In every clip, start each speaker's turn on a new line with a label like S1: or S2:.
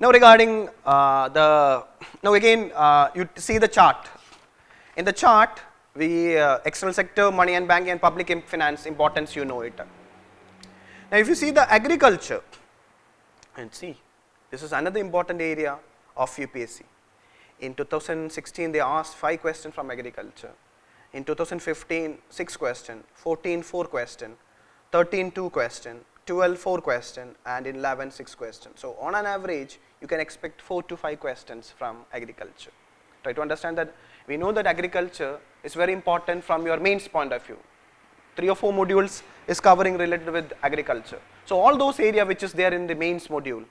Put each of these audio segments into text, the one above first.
S1: Now regarding now again you see the chart. In the chart, we external sector, money and banking and public finance importance, you know it. Now if you see the agriculture, and see, this is another important area of UPSC. In 2016 they asked 5 questions from agriculture. In 2015 6 question, 14 4 question, 13 2 question, 12 4 question, and in 11 6 question. So on an average you can expect 4 to 5 questions from agriculture. Try to understand that we know that agriculture is very important from your mains point of view. 3 or 4 modules is covering related with agriculture. So all those area which is there in the mains module,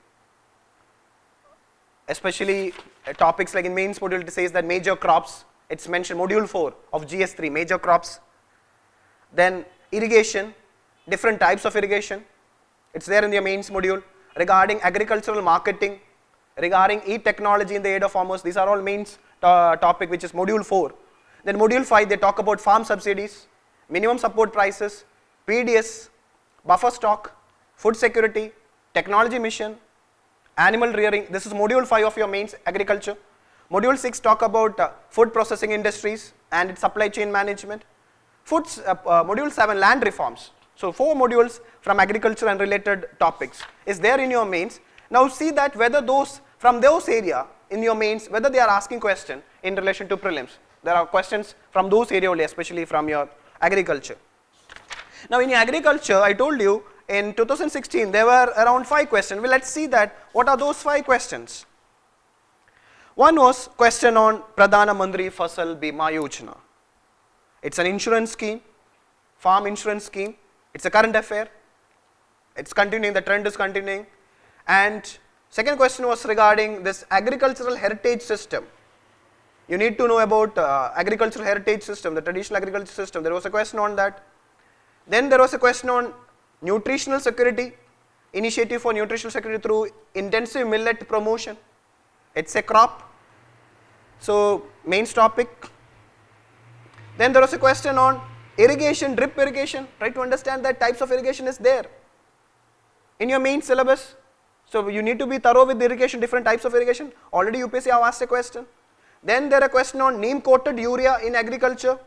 S1: especially topics like in mains module it says that major crops, it's mentioned module 4 of GS3, major crops. Then irrigation, different types of irrigation, it's there in the mains module. Regarding agricultural marketing, regarding e-technology in the aid of farmers, these are all mains topic which is module 4. Then module 5 they talk about farm subsidies, minimum support prices, PDS, buffer stock, food security, technology mission, animal rearing. This is module 5 of your mains agriculture. Module 6 talk about food processing industries and its supply chain management. Module 7 land reforms. So 4 modules from agriculture and related topics is there in your mains. Now see that whether those from those area in your mains, whether they are asking question in relation to prelims. There are questions from those area only, especially from your agriculture. Now in your agriculture, I told you in 2016 there were around 5 questions. Well, let's see that what are those 5 questions. One was question on Pradhana Mantri Fasal Bima Yojana. It's an insurance scheme, farm insurance scheme. It's a current affair. It's continuing, the trend is continuing. And second question was regarding this agricultural heritage system. You need to know about agricultural heritage system, the traditional agriculture system. There was a question on that. Then there was a question on nutritional security, initiative for nutritional security through intensive millet promotion. It's a crop. So mains topic. Then there was a question on irrigation, drip irrigation. Try to understand that types of irrigation is there in your main syllabus. So you need to be thorough with irrigation, different types of irrigation. Already UPSC have asked a question. Then there are question on neem coated urea in agriculture.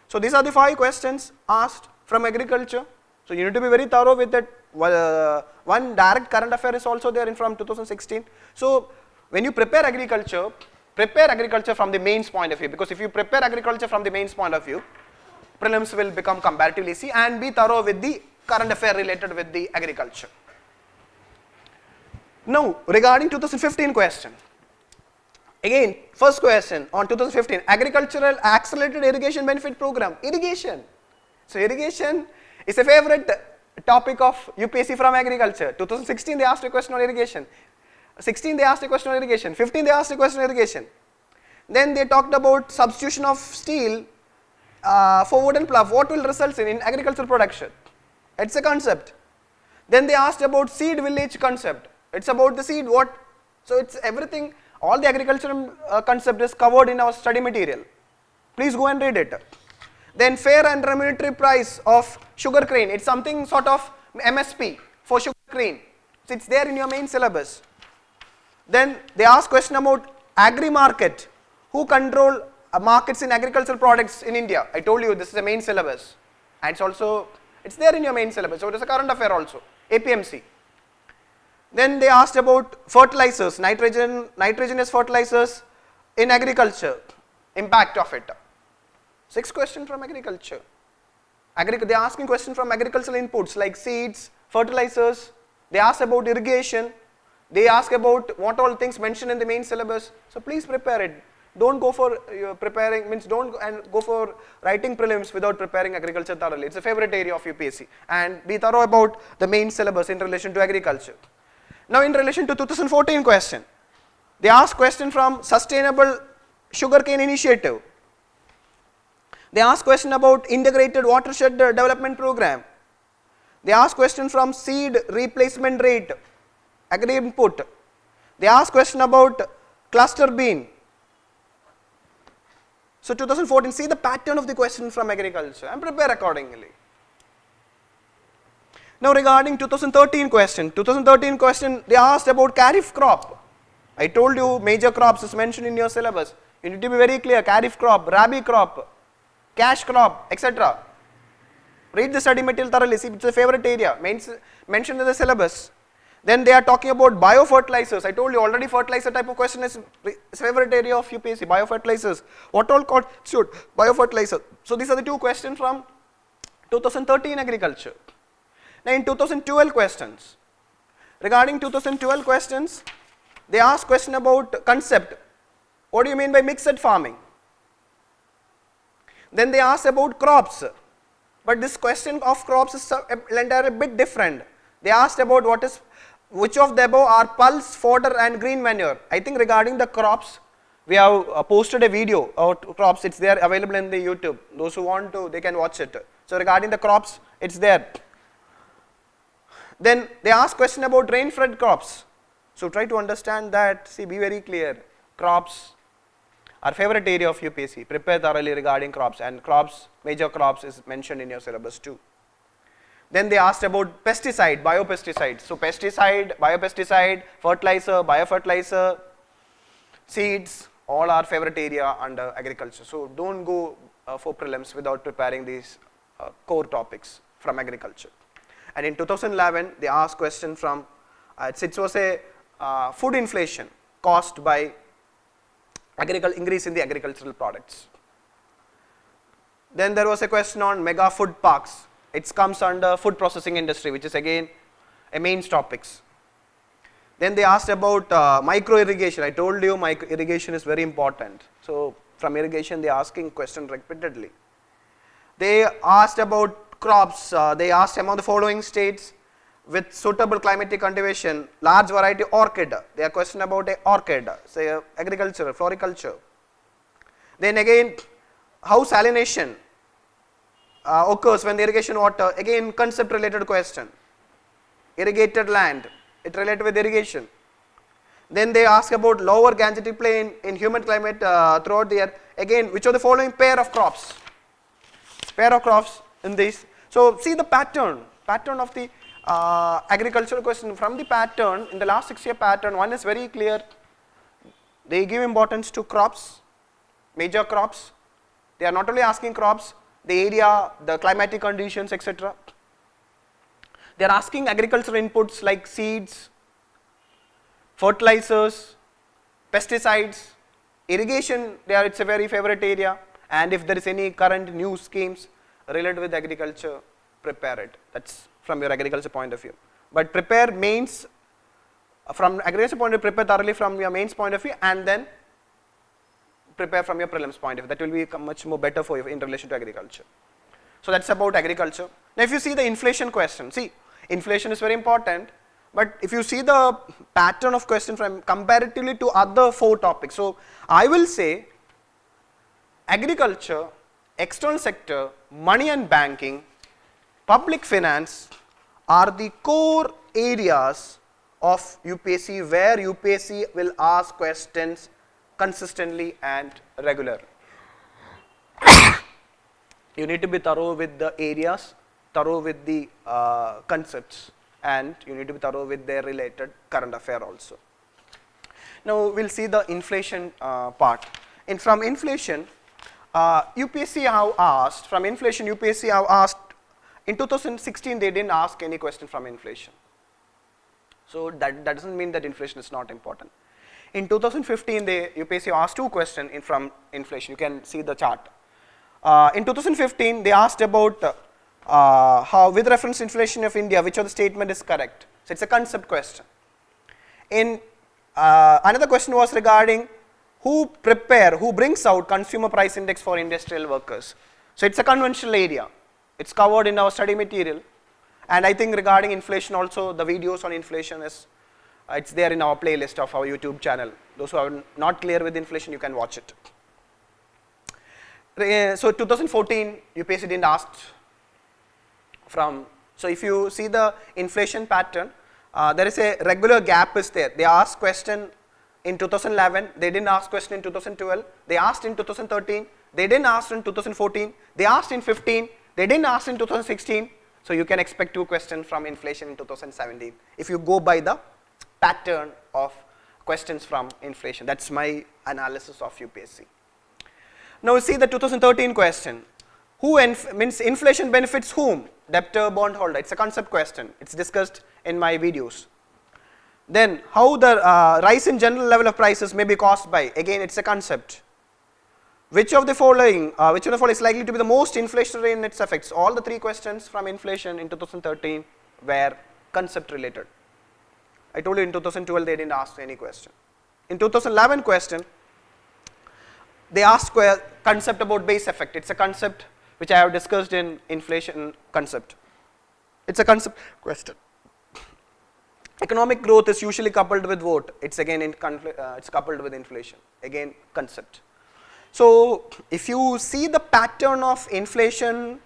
S1: So these are the 5 questions asked from agriculture. So you need to be very thorough with that. One direct current affair is also there in from 2016. So when you prepare agriculture from the mains point of view, because if you prepare agriculture from the mains point of view, prelims will become comparatively easy, and be thorough with the current affair related with the agriculture. Now regarding 2015 question, again first question on 2015, agricultural accelerated irrigation benefit program, irrigation. So irrigation is a favorite topic of UPSC from agriculture. 2016 they asked a question on irrigation, 16 they asked a question on irrigation, 15 they asked a question on irrigation. Then they talked about substitution of steel for wooden plough, what will result in agricultural production. It's a concept. Then they asked about seed village concept. It's about the seed what. So it's everything, all the agricultural concept is covered in our study material. Please go and read it. Then fair and remunerative price of sugar cane. It's something sort of MSP for sugar cane. So it's there in your main syllabus. Then they ask question about agri market. Who control markets in agricultural products in India? I told you this is a main syllabus. And it's there in your main syllabus. So it is a current affair also. APMC. Then they asked about fertilizers, nitrogenous fertilizers in agriculture, impact of it. 6 questions from agriculture. They are asking questions from agricultural inputs like seeds, fertilizers. They ask about irrigation. They ask about what all things mentioned in the main syllabus. So please prepare it. Don't go for go for writing prelims without preparing agriculture thoroughly. It's a favorite area of UPSC, and be thorough about the main syllabus in relation to agriculture. Now in relation to 2014 question, they ask question from sustainable sugarcane initiative. They ask question about integrated watershed development program. They ask question from seed replacement rate, agri input. They ask question about cluster bean. So 2014, see the pattern of the question from agriculture and prepare accordingly. Now regarding 2013 question, they asked about kharif crop. I told you major crops is mentioned in your syllabus. You need to be very clear, kharif crop, rabi crop, cash crop, etc. Read the study material thoroughly, see it's a favorite area, mentioned in the syllabus. Then they are talking about biofertilizers. I told you already fertilizer type of question is favorite area of UPSC, biofertilizers. What all constitute biofertilizer? So these are the two questions from 2013 agriculture. Now in 2012 questions, regarding 2012 questions, they ask question about concept. What do you mean by mixed farming? Then they ask about crops, but this question of crops is a bit different. They asked about which of the above are pulse, fodder and green manure. I think regarding the crops, we have posted a video of crops, it's there available in the YouTube. Those who want to, they can watch it. So regarding the crops, it's there. Then they ask question about rain-fed crops. So try to understand that, see, be very clear. Crops are favorite area of UPSC. Prepare thoroughly regarding crops, and crops, major crops is mentioned in your syllabus too. Then they asked about pesticide, biopesticides. So pesticide, biopesticide, fertilizer, biofertilizer, seeds, all are favorite area under agriculture. So don't go for prelims without preparing these core topics from agriculture. And in 2011, they asked question from, it was a food inflation caused by increase in the agricultural products. Then there was a question on mega food parks. It comes under food processing industry, which is again a main topics. Then they asked about micro irrigation. I told you micro irrigation is very important. So from irrigation they are asking question repeatedly. They asked about crops. They asked among the following states with suitable climatic cultivation, large variety orchid. They are question about a orchid, say agriculture, floriculture. Then again, how salination occurs when the irrigation water, again concept related question. Irrigated land, it related with irrigation. Then they ask about lower Gangetic plain in humid climate throughout the year. Again, which are the following pair of crops? Pair of crops in this. So see the pattern of the agricultural question. From the pattern, in the last 6-year pattern, one is very clear. They give importance to crops, major crops. They are not only asking crops, the area, the climatic conditions, etc. They are asking agricultural inputs like seeds, fertilizers, pesticides, irrigation. It's a very favorite area. And if there is any current new schemes related with agriculture, prepare it. That's from your agriculture point of view. But prepare mains, from agriculture point of view, prepare thoroughly from your mains point of view, and then prepare from your prelims point of view. That will be much more better for you in relation to agriculture. So that's about agriculture. Now if you see the inflation question, see, inflation is very important, but if you see the pattern of question from comparatively to other 4 topics, so I will say agriculture, external sector, money and banking, public finance are the core areas of UPSC where UPSC will ask questions consistently and regular. You need to be thorough with the areas, thorough with the concepts, and you need to be thorough with their related current affair also. Now we'll see the inflation part. From inflation, UPSC have asked, in 2016 they didn't ask any question from inflation. So that doesn't mean that inflation is not important. In 2015, UPSC asked 2 questions from inflation. You can see the chart. In 2015, they asked about how, with reference to inflation of India, which of the statement is correct. So it's a concept question. In another question was regarding who brings out consumer price index for industrial workers. So it's a conventional area. It's covered in our study material. And I think regarding inflation also, the videos on inflation is it's there in our playlist of our YouTube channel. Those who are not clear with inflation, you can watch it. So 2014, UPSC didn't ask from. So if you see the inflation pattern, there is a regular gap is there. They asked question in 2011, they didn't ask question in 2012, they asked in 2013, they didn't ask in 2014, they asked in 15, they didn't ask in 2016, So you can expect 2 questions from inflation in 2017 if you go by the pattern of questions from inflation. That's my analysis of UPSC. Now see the 2013 question. Who means inflation benefits whom? Debtor, bondholder. It's a concept question. It's discussed in my videos. Then how the rise in general level of prices may be caused by? Again, it's a concept. Which of the following is likely to be the most inflationary in its effects? All the 3 questions from inflation in 2013 were concept related. I told you in 2012 they didn't ask any question. In 2011 question, they asked a concept about base effect. It's a concept which I have discussed in inflation concept. It's a concept question. Economic growth is usually coupled with what? It's again it's coupled with inflation. Again, concept. So if you see the pattern of inflation,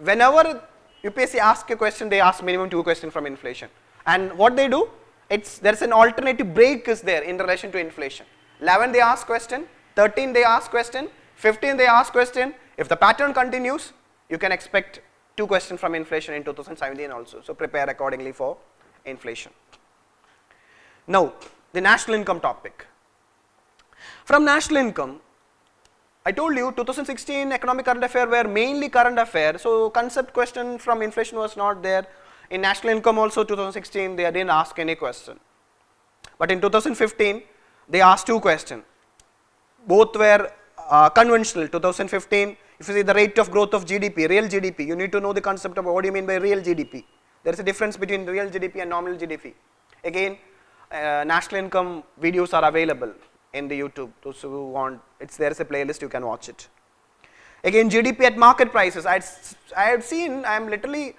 S1: whenever UPSC asks a question, they ask minimum 2 questions from inflation. And what they do? There's an alternative break is there in relation to inflation. 11 they ask question, 13 they ask question, 15 they ask question. If the pattern continues, you can expect 2 questions from inflation in 2017 also. So prepare accordingly for inflation. Now the national income topic. From national income, I told you 2016 economic current affair were mainly current affair. So concept question from inflation was not there. In national income also 2016 they didn't ask any question. But in 2015 they asked 2 questions. Both were conventional. 2015, if you see the rate of growth of GDP, real GDP, you need to know the concept of what do you mean by real GDP. There is a difference between real GDP and nominal GDP. Again, national income videos are available in the YouTube. Those who want, there is a playlist, you can watch it. Again, GDP at market prices. I have seen, I am literally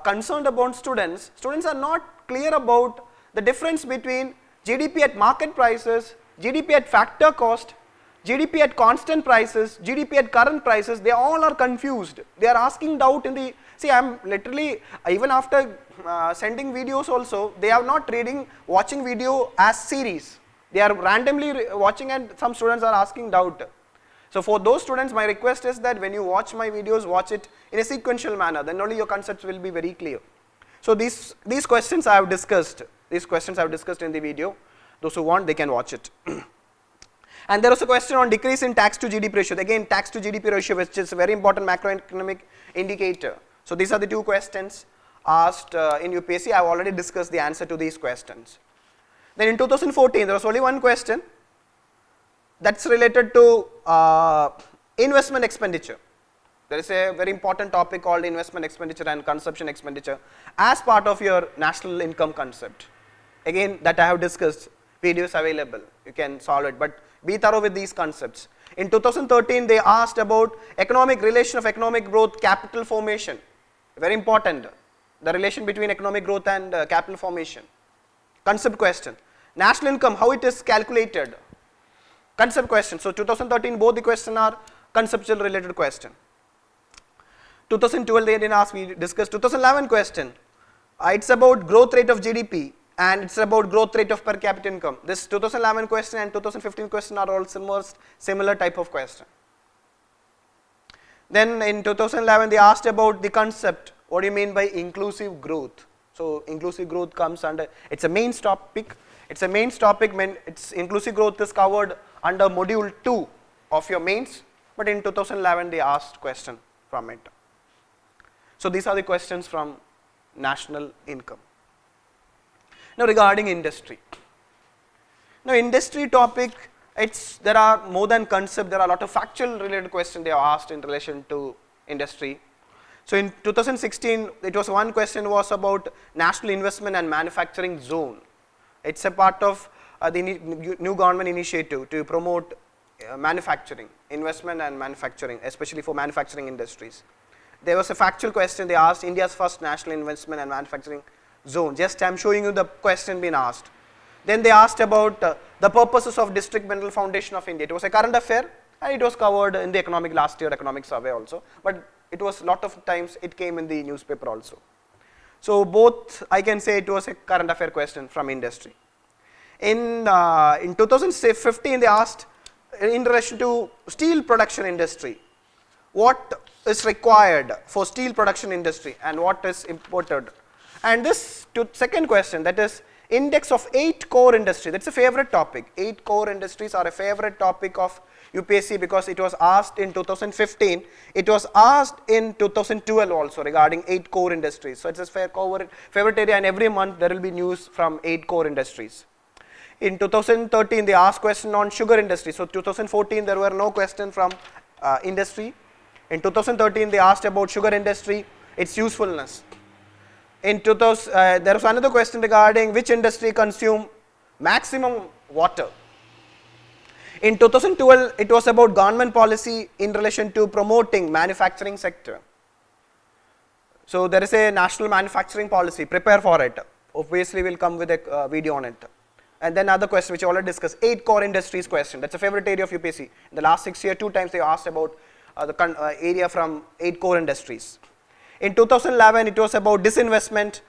S1: concerned about students. Students are not clear about the difference between GDP at market prices, GDP at factor cost, GDP at constant prices, GDP at current prices. They all are confused. They are asking doubt in the, see I am literally, even after sending videos also, they are not watching video as series. They are randomly watching and some students are asking doubt. So for those students, my request is that when you watch my videos, watch it in a sequential manner, then only your concepts will be very clear. So these questions I have discussed, in the video. Those who want, they can watch it. And there was a question on decrease in tax to GDP ratio. Again, tax to GDP ratio, which is a very important macroeconomic indicator. So these are the 2 questions asked in UPSC. I have already discussed the answer to these questions. Then in 2014, there was only 1 question that's related to investment expenditure. There is a very important topic called investment expenditure and consumption expenditure as part of your national income concept. Again, that I have discussed, videos available, you can solve it, but be thorough with these concepts. In 2013, they asked about economic relation of economic growth, capital formation. Very important, the relation between economic growth and capital formation. Concept question. National income, how it is calculated. Concept question. So 2013, both the questions are conceptual related question. 2012 they didn't ask, we discussed. 2011 question, it's about growth rate of GDP and it's about growth rate of per capita income. This 2011 question and 2015 question are all similar type of question. Then in 2011 they asked about the concept, what do you mean by inclusive growth? So inclusive growth comes under, it's a main topic. It's a mains topic, it's inclusive growth is covered under module 2 of your mains, but in 2011 they asked question from it. So these are the questions from national income. Now regarding industry. Now industry topic, there are more than concept, there are a lot of factual related questions they are asked in relation to industry. So in 2016, it was one question was about national investment and manufacturing zone. It's a part of the new government initiative to promote manufacturing, investment and manufacturing, especially for manufacturing industries. There was a factual question they asked, India's first national investment and manufacturing zone. Just I am showing you the question being asked. Then they asked about the purposes of District Mineral Foundation of India. It was a current affair and it was covered in the last year economic survey also, but it was lot of times it came in the newspaper also. So both I can say it was a current affair question from industry. In 2015 they asked in relation to steel production industry, what is required for steel production industry and what is imported. And this second question, that is index of 8 core industry, that's a favorite topic. 8 core industries are a favorite topic of UPSC because it was asked in 2015, it was asked in 2012 also regarding 8 core industries. So it's a favorite area, and every month there will be news from 8 core industries. In 2013 they asked question on sugar industry. So 2014 there were no question from industry. In 2013 they asked about sugar industry, its usefulness. In 2000 there was another question regarding which industry consume maximum water. In 2012 it was about government policy in relation to promoting manufacturing sector. So there is a national manufacturing policy, prepare for it. Obviously we'll come with a video on it. And then other question which I already discussed, 8 core industries question, that's a favorite area of UPSC. In the last 6 years, 2 times they asked about the area from 8 core industries. In 2011 it was about disinvestment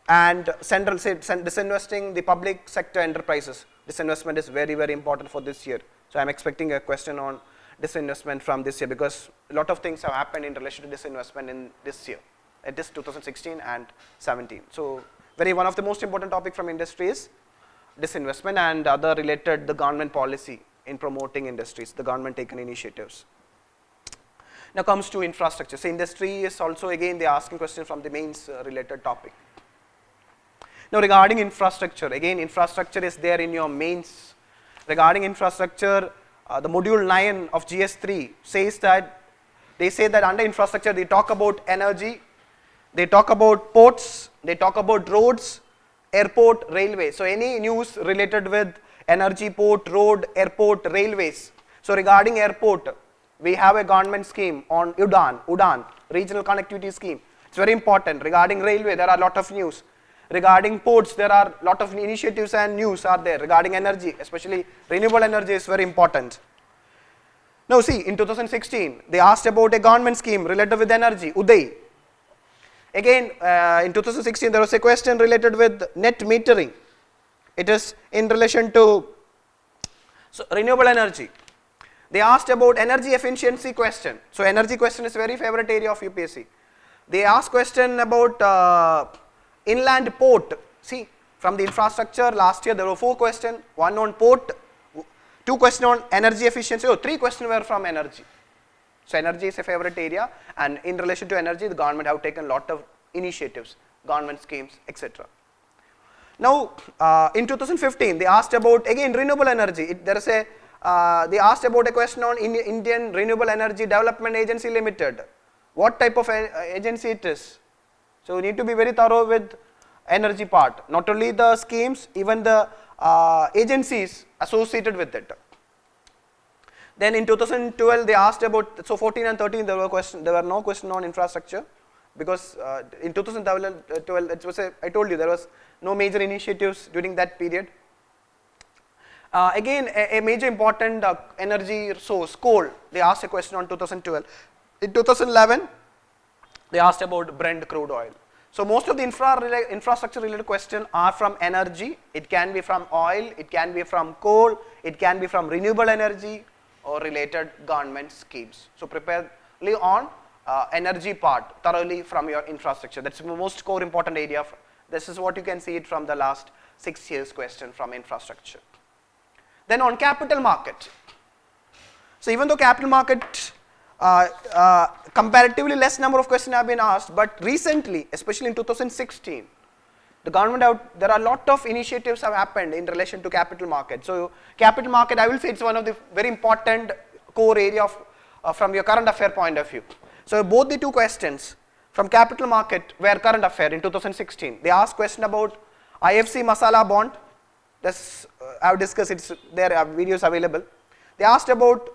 S1: and disinvesting the public sector enterprises. Disinvestment is very, very important for this year. So I'm expecting a question on disinvestment from this year because a lot of things have happened in relation to disinvestment in this year, at this 2016 and 17. So one of the most important topic from industry is disinvestment and other related the government policy in promoting industries, the government taken initiatives. Now comes to infrastructure. So industry is also again they are asking question from the mains related topic. Now regarding infrastructure, again infrastructure is there in your mains. Regarding infrastructure, the module 9 of GS3 says that, they say that under infrastructure they talk about energy, they talk about ports, they talk about roads, airport, railway. So any news related with energy, port, road, airport, railways. So regarding airport, we have a government scheme on UDAN, regional connectivity scheme. It's very important. Regarding railway, there are a lot of news. Regarding ports, there are a lot of initiatives and news are there. Regarding energy, especially renewable energy is very important. Now see, in 2016, they asked about a government scheme related with energy, Uday. Again, in 2016, there was a question related with net metering. It is in relation to renewable energy. They asked about energy efficiency question. So energy question is very favorite area of UPSC. They asked question about inland port. See, from the infrastructure last year there were 4 questions, 1 on port, 2 questions on energy efficiency, 3 questions were from energy. So energy is a favorite area, and in relation to energy the government have taken lot of initiatives, government schemes, etc. Now in 2015 they asked about again renewable energy. There is a they asked about a question on Indian Renewable Energy Development Agency Limited. What type of agency it is? So we need to be very thorough with energy part, not only the schemes, even the agencies associated with it. Then in 2012 they asked about, so 14 and 13 there were no question on infrastructure because in 2012 it was I told you there was no major initiatives during that period. Again a major important energy source, coal, they asked a question on 2012. In 2011 they asked about Brent crude oil. So most of the infrastructure related questions are from energy. It can be from oil, it can be from coal, it can be from renewable energy or related government schemes. So prepare on energy part thoroughly from your infrastructure. That's the most core important area. This is what you can see it from the last 6 years question from infrastructure. Then on capital market. So even though capital market comparatively less number of questions have been asked, but recently, especially in 2016, the government there are a lot of initiatives have happened in relation to capital market. So capital market, I will say it's one of the very important core area of, from your current affair point of view. So both the 2 questions from capital market were current affair in 2016. They asked question about IFC Masala bond. This I have discussed, there are videos available. They asked about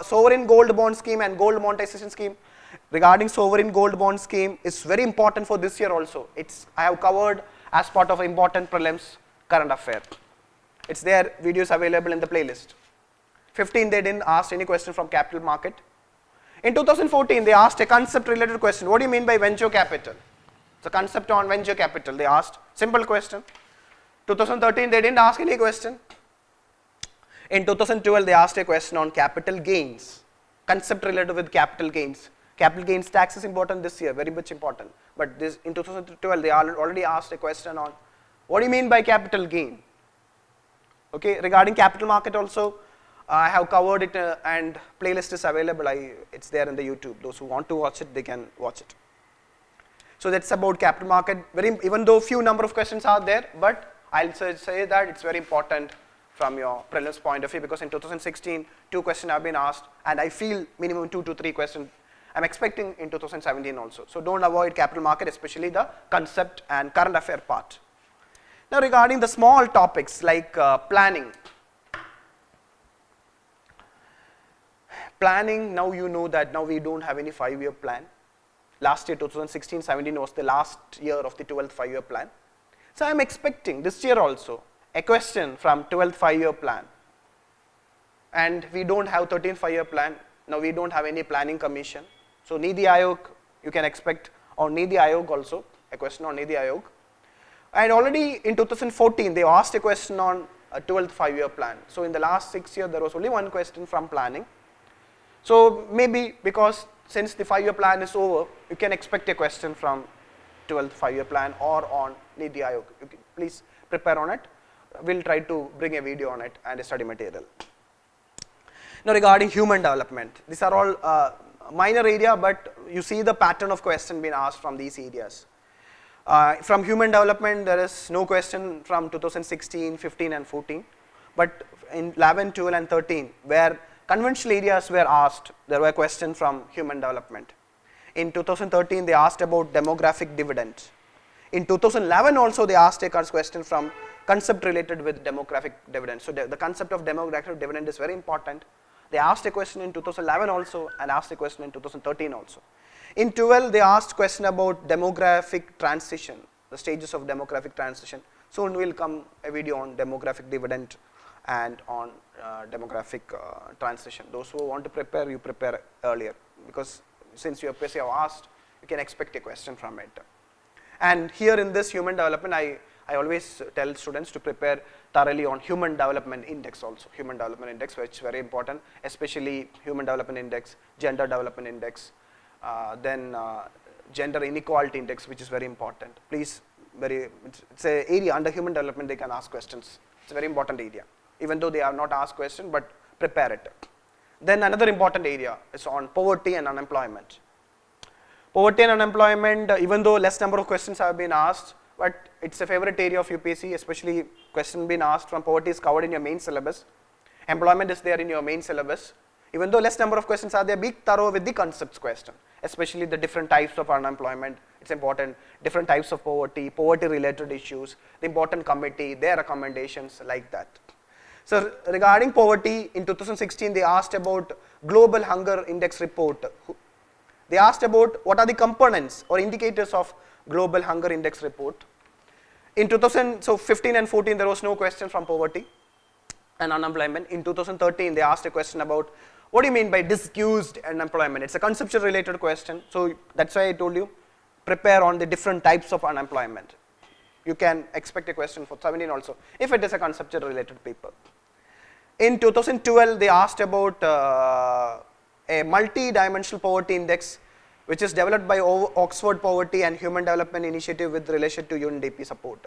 S1: sovereign gold bond scheme and gold monetization scheme. Regarding sovereign gold bond scheme, it's very important for this year also. I have covered as part of important prelims current affair. It's there, videos available in the playlist. 15 they didn't ask any question from capital market. In 2014 they asked a concept related question. What do you mean by venture capital? It's a concept on venture capital they asked, simple question. 2013 they didn't ask any question. In 2012 they asked a question on capital gains, concept related with capital gains. Capital gains tax is important this year, very much important. But this in 2012 they already asked a question on what do you mean by capital gain? Okay, regarding capital market also, I have covered it and playlist is available. It's there in the YouTube. Those who want to watch it, they can watch it. So that's about capital market. Even though few number of questions are there, but I'll say that it's very important from your prelims point of view, because in 2016 2 questions have been asked, and I feel minimum 2 to 3 questions I'm expecting in 2017 also. So don't avoid capital market, especially the concept and current affair part. Now regarding the small topics like planning. Planning, now you know that now we don't have any 5-year plan. Last year 2016-17 was the last year of the 12th 5-year plan. So I am expecting this year also a question from 12th 5-year plan. And we don't have 13th 5-year plan. Now we don't have any planning commission. So Niti Aayog, you can expect on Niti Aayog also, a question on Niti Aayog. And already in 2014 they asked a question on a 12th 5-year plan. So in the last 6 years there was only one question from planning. So maybe because since the 5-year plan is over, you can expect a question from 12th 5-year plan or on Niti Aayog. You can please prepare on it. We'll try to bring a video on it and a study material. Now regarding human development, these are all minor area, but you see the pattern of question being asked from these areas. From human development, there is no question from 2016, 15 and 14, but in 11, 12 and 13, where conventional areas were asked, there were questions from human development. In 2013, they asked about demographic dividend. In 2011 also, they asked a question from concept related with demographic dividend. So the concept of demographic dividend is very important. They asked a question in 2011 also and asked a question in 2013 also. In 12, they asked question about demographic transition, the stages of demographic transition. Soon will come a video on demographic dividend and on demographic transition. Those who want to prepare, you prepare earlier, because since UPSC have asked, you can expect a question from it. And here in this human development, I always tell students to prepare thoroughly on human development index also, human development index, which is very important, especially human development index, gender development index, then gender inequality index, which is very important. Please, it's an area under human development they can ask questions. It's a very important area, even though they have not asked question, but prepare it. Then another important area is on poverty and unemployment. Poverty and unemployment, even though less number of questions have been asked, but it's a favorite area of UPSC, especially question being asked from poverty is covered in your main syllabus. Employment is there in your main syllabus. Even though less number of questions are there, be thorough with the concepts question, especially the different types of unemployment. It's important, different types of poverty, poverty related issues, the important committee, their recommendations, like that. So regarding poverty, in 2016 they asked about global hunger index report. They asked about what are the components or indicators of global hunger index report. In 2015 and 14 there was no question from poverty and unemployment. In 2013 they asked a question about what do you mean by disguised unemployment. It's a conceptual related question, so that's why I told you prepare on the different types of unemployment. You can expect a question for 17 also if it is a conceptual related paper. In 2012 they asked about a multi-dimensional poverty index, which is developed by Oxford Poverty and Human Development Initiative with relation to UNDP support.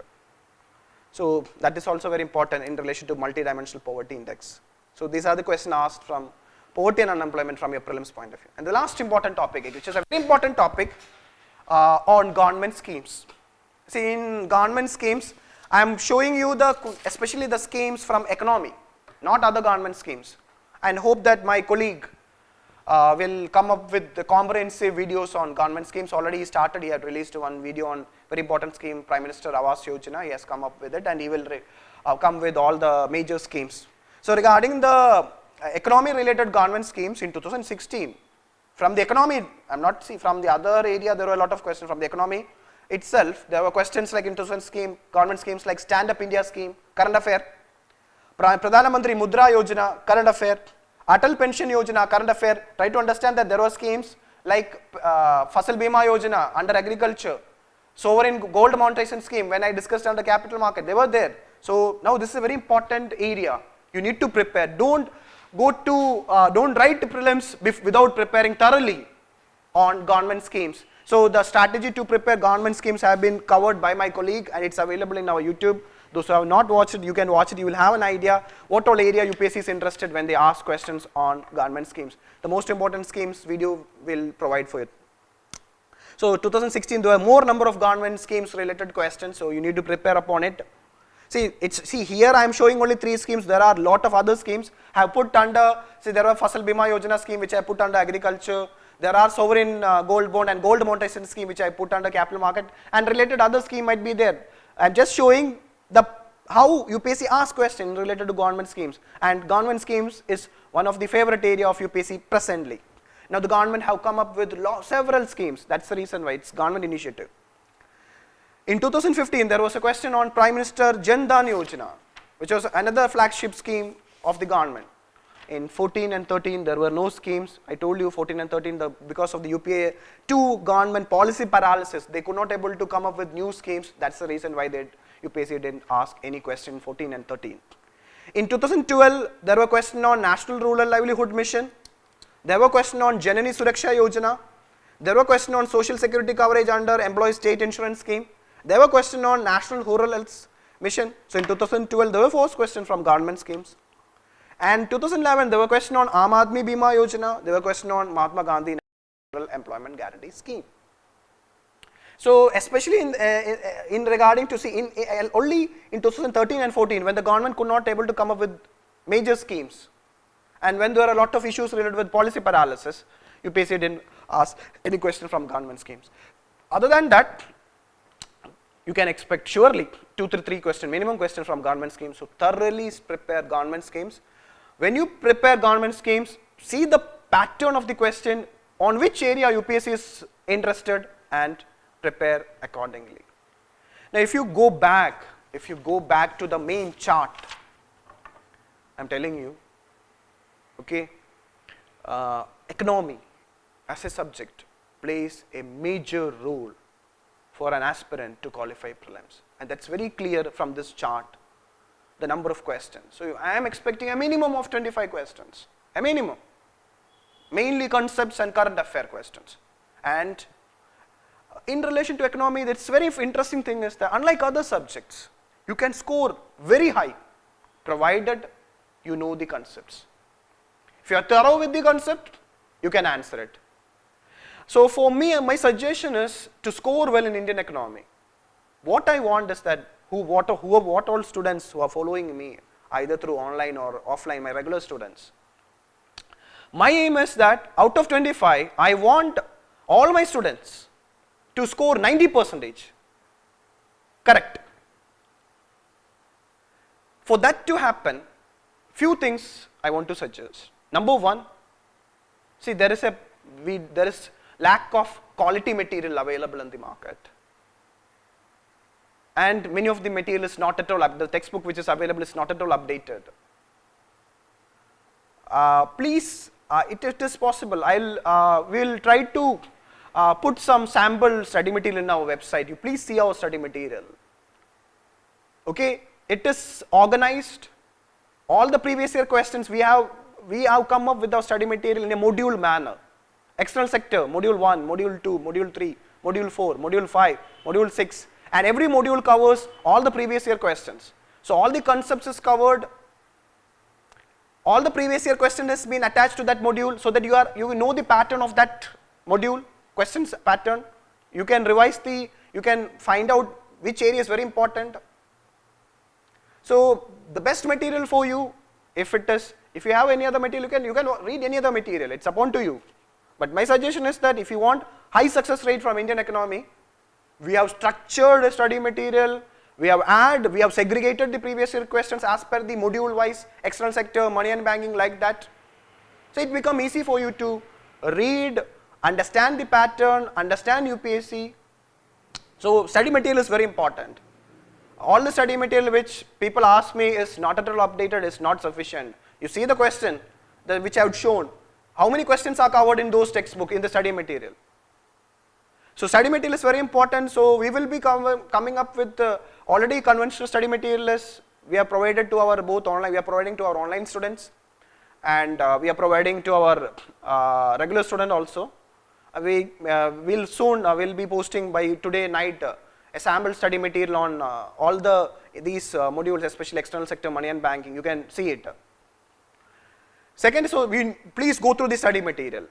S1: So that is also very important in relation to multi-dimensional poverty index. So these are the questions asked from poverty and unemployment from your prelims point of view. And the last important topic, which is a very important topic on government schemes. See, in government schemes, I am showing you especially the schemes from economy, not other government schemes, and hope that my colleague will come up with the comprehensive videos on government schemes. Already he started, he had released one video on very important scheme, Prime Minister Awas Yojana. He has come up with it and he will come with all the major schemes. So regarding the economy related government schemes in 2016, from the economy, from the other area there were a lot of questions. From the economy itself, there were questions like in 2000 government schemes like Stand Up India scheme, current affair, Pradhana Mantri Mudra Yojana, current affair, Atal Pension Yojana, current affair. Try to understand that there were schemes like Fasal Bima Yojana under agriculture, sovereign gold monetization scheme when I discussed on the capital market, they were there. So now this is a very important area. You need to prepare. Don't write prelims without preparing thoroughly on government schemes. So the strategy to prepare government schemes have been covered by my colleague, and it's available in our YouTube. Those who have not watched it, you can watch it. You will have an idea what all area UPSC is interested when they ask questions on government schemes. The most important schemes video will provide for it. So 2016, there were more number of government schemes related questions, so you need to prepare upon it. See here I am showing only 3 schemes. There are a lot of other schemes I have put under. See, there are Fasal Bima Yojana scheme which I put under agriculture. There are sovereign gold bond and gold monetization scheme which I put under capital market, and related other scheme might be there. I am just showing how UPSC asks questions related to government schemes, and government schemes is one of the favorite area of UPSC presently. Now the government have come up with several schemes. That's the reason why it's government initiative. In 2015, there was a question on Prime Minister Jan Dhan Yojana, which was another flagship scheme of the government. In 14 and 13, there were no schemes. I told you 14 and 13, because of the UPA 2 government policy paralysis, they could not able to come up with new schemes. That's the reason why UPSC didn't ask any question in 14 and 13. In 2012, there were questions on National Rural Livelihood Mission. There were questions on Janani Suraksha Yojana. There were questions on Social Security coverage under Employee State Insurance Scheme. There were questions on National Rural Health Mission. So in 2012, there were 4 questions from government schemes. And 2011, there were questions on Aam Aadmi Bima Yojana. There were questions on Mahatma Gandhi National Employment Guarantee Scheme. So especially in regarding to see only in 2013 and 14, when the government could not able to come up with major schemes, and when there were a lot of issues related with policy paralysis, UPSC didn't ask any question from government schemes. Other than that, you can expect surely 2 to 3 questions, minimum question from government schemes. So thoroughly prepare government schemes. When you prepare government schemes, see the pattern of the question, on which area UPSC is interested, and prepare accordingly. Now if you go back to the main chart, I'm telling you, okay, economy as a subject plays a major role for an aspirant to qualify prelims, and that's very clear from this chart, the number of questions. So I am expecting a minimum of 25 questions, a minimum, mainly concepts and current affair questions. And in relation to economy, that's very interesting thing is that unlike other subjects, you can score very high provided you know the concepts. If you are thorough with the concept, you can answer it. So for me, my suggestion is to score well in Indian economy. What I want is that what all students who are following me, either through online or offline, my regular students, my aim is that out of 25, I want all my students to score 90%. Correct. For that to happen, few things I want to suggest. Number 1, see there is lack of quality material available in the market, and many of the material is not at all the textbook which is available is not at all updated. Please, it is possible. We will try to put some sample study material in our website. You please see our study material. Okay, it is organized. All the previous year questions we have come up with our study material in a module manner. External sector, module 1, module 2, module 3, module 4, module 5, module 6, and every module covers all the previous year questions. So all the concepts is covered, all the previous year question has been attached to that module, so that you know the pattern of that module, questions pattern. You can revise you can find out which area is very important. So the best material for you, if you have any other material, you can read any other material, it's upon to you. But my suggestion is that if you want high success rate from Indian economy, we have structured a study material, we have segregated the previous year questions as per the module wise, external sector, money and banking, like that. So it becomes easy for you to read, understand the pattern, understand UPSC. So study material is very important. All the study material which people ask me is not at all updated, is not sufficient. You see the question which I have shown, how many questions are covered in those textbook in the study material? So study material is very important. So we will be coming up with already conventional study material we are provided to our we are providing to our online students, and we are providing to our regular student also. we will soon will be posting by today night a sample study material on all these modules, especially external sector, money and banking. You can see it. Second, so please go through the study material.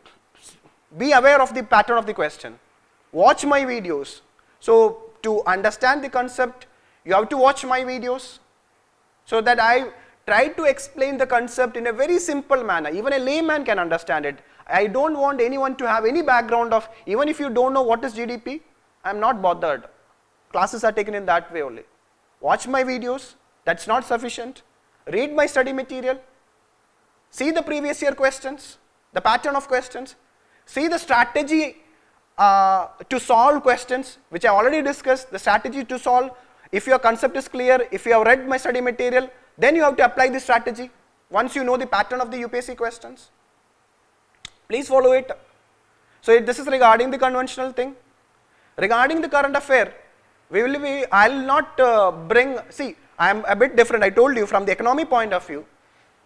S1: Be aware of the pattern of the question. Watch my videos. So to understand the concept, you have to watch my videos, so that I try to explain the concept in a very simple manner. Even a layman can understand it. I don't want anyone to have any background of, even if you don't know what is GDP, I am not bothered. Classes are taken in that way only. Watch my videos, that's not sufficient. Read my study material. See the previous year questions, the pattern of questions. See the strategy to solve questions, which I already discussed, the strategy to solve. If your concept is clear, if you have read my study material, then you have to apply the strategy once you know the pattern of the UPSC questions. Please follow it. So this is regarding the conventional thing. Regarding the current affair, I will not bring, see, I am a bit different. I told you from the economy point of view,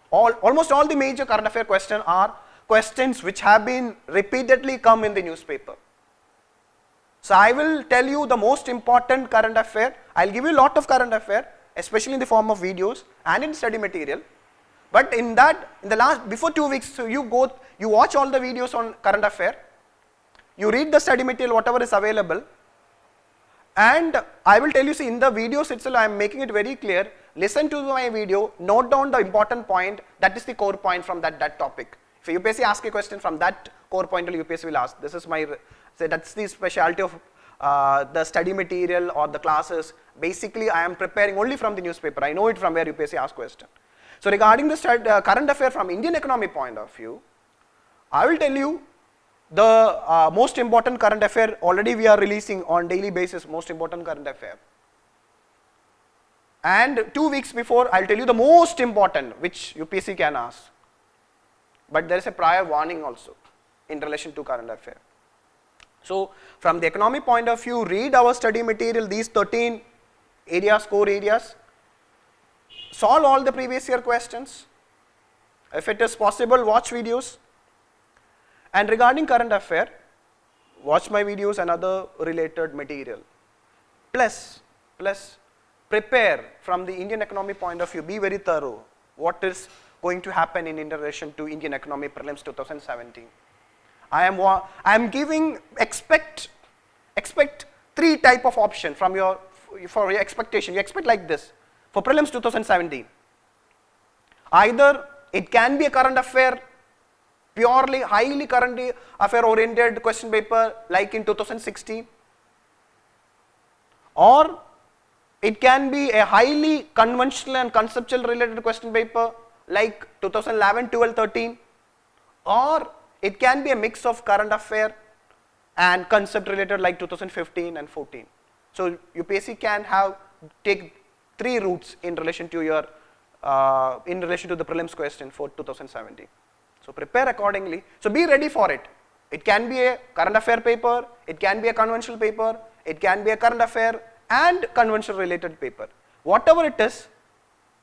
S1: almost all the major current affair questions are questions which have been repeatedly come in the newspaper. So I will tell you the most important current affair. I will give you a lot of current affair, especially in the form of videos and in study material. But in that, before 2 weeks, so you watch all the videos on current affair, you read the study material, whatever is available, and I will tell you, see, in the videos itself, I am making it very clear. Listen to my video, note down the important point, that is the core point from that topic. If UPSC asks a question from that core point, UPSC will ask. This is that's the specialty of the study material or the classes. Basically, I am preparing only from the newspaper. I know it from where UPSC asks question. So regarding the current affair from Indian economy point of view, I will tell you the most important current affair. Already we are releasing on daily basis most important current affair. And 2 weeks before, I will tell you the most important which UPSC can ask. But there is a prior warning also in relation to current affair. So from the economy point of view, read our study material, these 13 areas, core areas. Solve all the previous year questions. If it is possible, watch videos. And regarding current affair, watch my videos and other related material. Plus, prepare from the Indian economy point of view. Be very thorough. What is going to happen in relation to Indian economy prelims 2017? I am giving, expect 3 type of option from for your expectation. You expect like this for prelims 2017. Either it can be a current affair, purely highly current affair oriented question paper like in 2016, or it can be a highly conventional and conceptual related question paper like 2011, 12, 13, or it can be a mix of current affair and concept related like 2015 and 14. So UPSC can take 3 routes in relation to your the prelims question for 2017. So prepare accordingly. So be ready for it. It can be a current affair paper, it can be a conventional paper, it can be a current affair and conventional related paper. Whatever it is,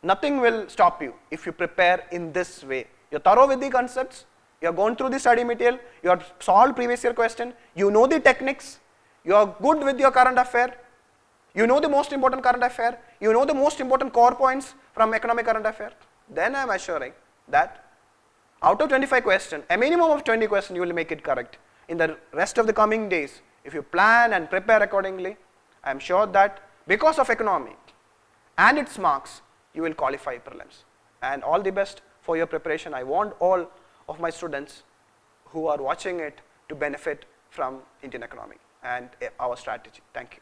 S1: nothing will stop you if you prepare in this way. You're thorough with the concepts, you have gone through the study material, you have solved previous year question, you know the techniques, you are good with your current affair, you know the most important current affair, you know the most important core points from economic current affair, then I am assuring that out of 25 questions, a minimum of 20 questions you will make it correct. In the rest of the coming days, if you plan and prepare accordingly, I am sure that because of economy and its marks, you will qualify prelims. And all the best for your preparation. I want all of my students who are watching it to benefit from Indian economy and our strategy. Thank you.